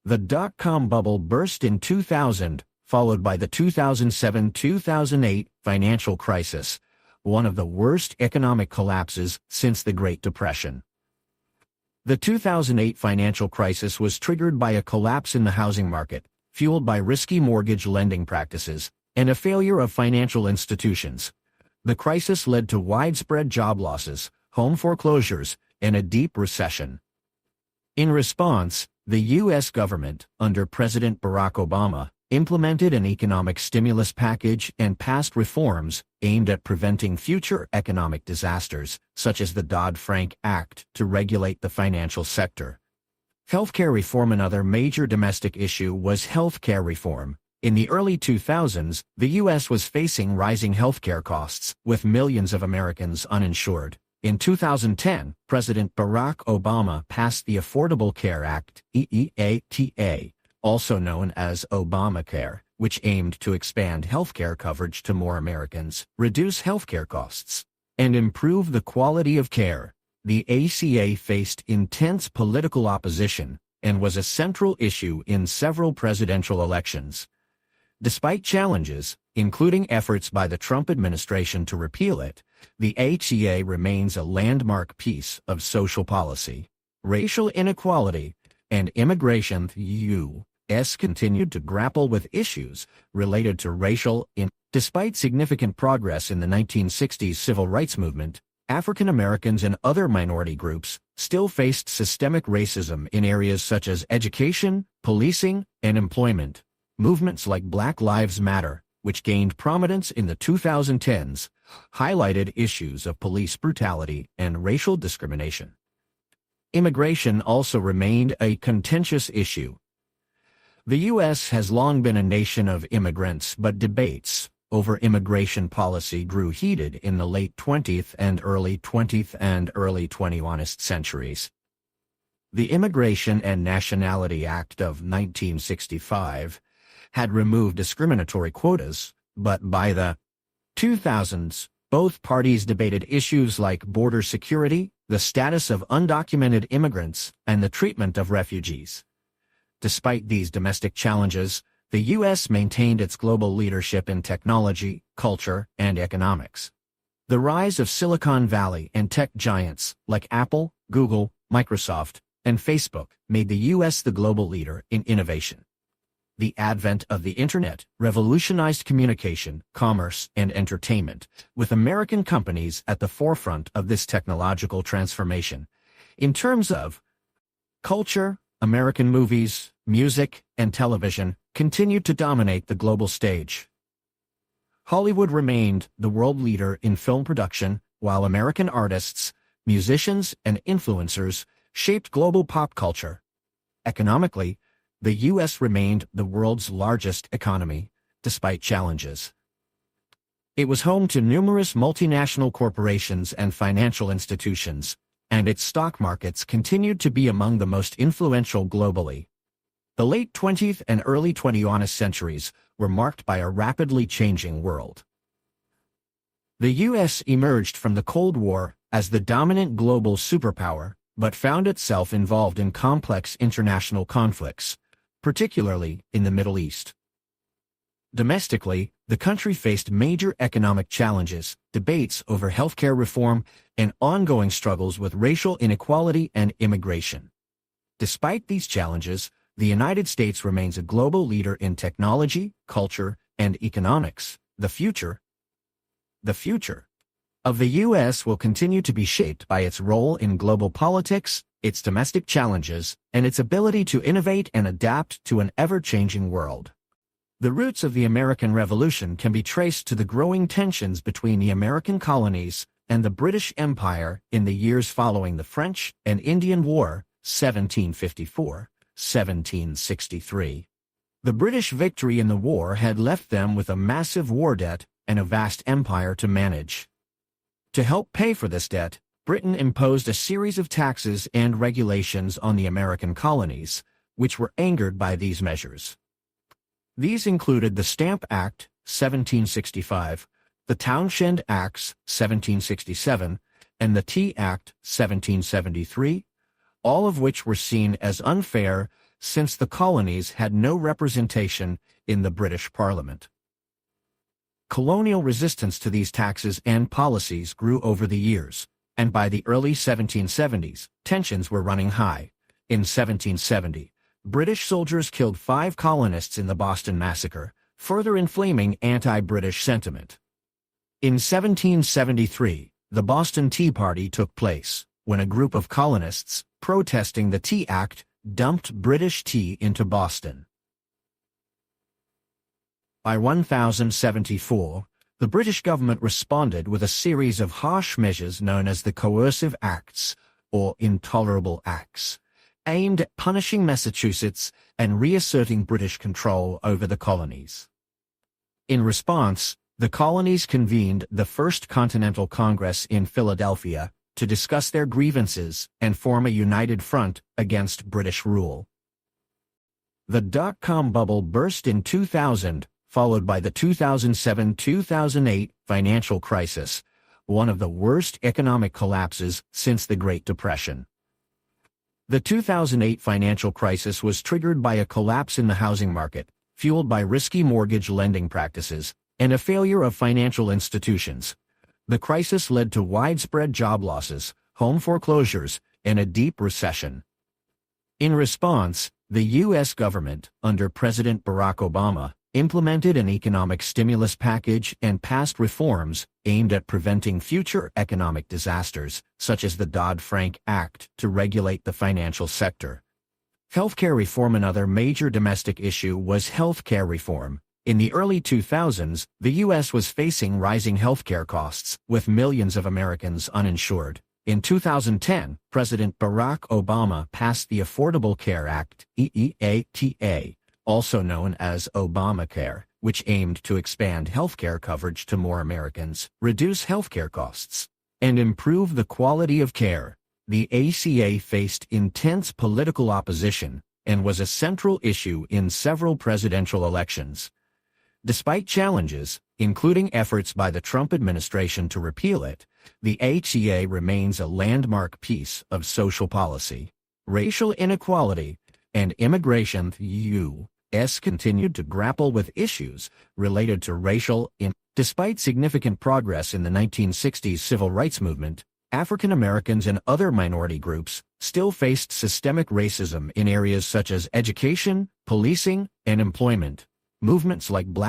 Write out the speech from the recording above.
The dot-com bubble burst in 2000, followed by the 2007-2008 financial crisis, one of the worst economic collapses since the Great Depression. The 2008 financial crisis was triggered by a collapse in the housing market, fueled by risky mortgage lending practices, and a failure of financial institutions. The crisis led to widespread job losses, home foreclosures, and a deep recession. In response, the U.S. government, under President Barack Obama, implemented an economic stimulus package and passed reforms aimed at preventing future economic disasters, such as the Dodd-Frank Act, to regulate the financial sector. Healthcare reform. Another major domestic issue was healthcare reform. In the early 2000s, the U.S. was facing rising healthcare costs, with millions of Americans uninsured. In 2010, President Barack Obama passed the Affordable Care Act, EEATA, also known as Obamacare, which aimed to expand healthcare coverage to more Americans, reduce healthcare costs, and improve the quality of care. The ACA faced intense political opposition and was a central issue in several presidential elections. Despite challenges, including efforts by the Trump administration to repeal it, the ACA remains a landmark piece of social policy. Racial inequality and immigration. The U.S. continued to grapple with issues related to racial inequality. Despite significant progress in the 1960s civil rights movement, African Americans and other minority groups still faced systemic racism in areas such as education, policing, and employment. Movements like Black Lives Matter, which gained prominence in the 2010s, highlighted issues of police brutality and racial discrimination. Immigration also remained a contentious issue. The U.S. has long been a nation of immigrants, but debates over immigration policy grew heated in the late 20th and early 21st centuries. The Immigration and Nationality Act of 1965 had removed discriminatory quotas, but by the 2000s, both parties debated issues like border security, the status of undocumented immigrants, and the treatment of refugees. Despite these domestic challenges, the U.S. maintained its global leadership in technology, culture, and economics. The rise of Silicon Valley and tech giants like Apple, Google, Microsoft, and Facebook made the U.S. the global leader in innovation. The advent of the Internet revolutionized communication, commerce, and entertainment, with American companies at the forefront of this technological transformation. In terms of culture, American movies, music, and television continued to dominate the global stage. Hollywood remained the world leader in film production, while American artists, musicians, and influencers shaped global pop culture. Economically, the U.S. remained the world's largest economy, despite challenges. It was home to numerous multinational corporations and financial institutions, and its stock markets continued to be among the most influential globally. The late 20th and early 21st centuries were marked by a rapidly changing world. The U.S. emerged from the Cold War as the dominant global superpower, but found itself involved in complex international conflicts, particularly in the Middle East. Domestically, the country faced major economic challenges, debates over healthcare reform, and ongoing struggles with racial inequality and immigration. Despite these challenges, the United States remains a global leader in technology, culture, and economics. The future of the U.S. will continue to be shaped by its role in global politics, its domestic challenges, and its ability to innovate and adapt to an ever-changing world. The roots of the American Revolution can be traced to the growing tensions between the American colonies and the British Empire in the years following the French and Indian War, 1754-1763. The British victory in the war had left them with a massive war debt and a vast empire to manage. To help pay for this debt, Britain imposed a series of taxes and regulations on the American colonies, which were angered by these measures. These included the Stamp Act, 1765, the Townshend Acts, 1767, and the Tea Act, 1773, all of which were seen as unfair, since the colonies had no representation in the British Parliament. Colonial resistance to these taxes and policies grew over the years, and by the early 1770s, tensions were running high. In 1770, British soldiers killed 5 colonists in the Boston Massacre, further inflaming anti-British sentiment. In 1773, the Boston Tea Party took place, when a group of colonists, protesting the Tea Act, dumped British tea into Boston. By 1074, the British government responded with a series of harsh measures known as the Coercive Acts, or Intolerable Acts, aimed at punishing Massachusetts and reasserting British control over the colonies. In response, the colonies convened the First Continental Congress in Philadelphia to discuss their grievances and form a united front against British rule. The dot-com bubble burst in 2000, followed by the 2007-2008 financial crisis, one of the worst economic collapses since the Great Depression. The 2008 financial crisis was triggered by a collapse in the housing market, fueled by risky mortgage lending practices, and a failure of financial institutions. The crisis led to widespread job losses, home foreclosures, and a deep recession. In response, the U.S. government, under President Barack Obama, implemented an economic stimulus package and passed reforms aimed at preventing future economic disasters, such as the Dodd-Frank Act, to regulate the financial sector. Healthcare reform. Another major domestic issue was healthcare reform. In the early 2000s, the U.S. was facing rising healthcare costs, with millions of Americans uninsured. In 2010, President Barack Obama passed the Affordable Care Act, EEATA, also known as Obamacare, which aimed to expand healthcare coverage to more Americans, reduce healthcare costs, and improve the quality of care. The ACA faced intense political opposition and was a central issue in several presidential elections. Despite challenges, including efforts by the Trump administration to repeal it, the ACA remains a landmark piece of social policy. Racial inequality and immigration. The U.S. continued to grapple with issues related to racial inequality. Despite significant progress in the 1960s civil rights movement, African Americans and other minority groups still faced systemic racism in areas such as education, policing, and employment. Movements like Black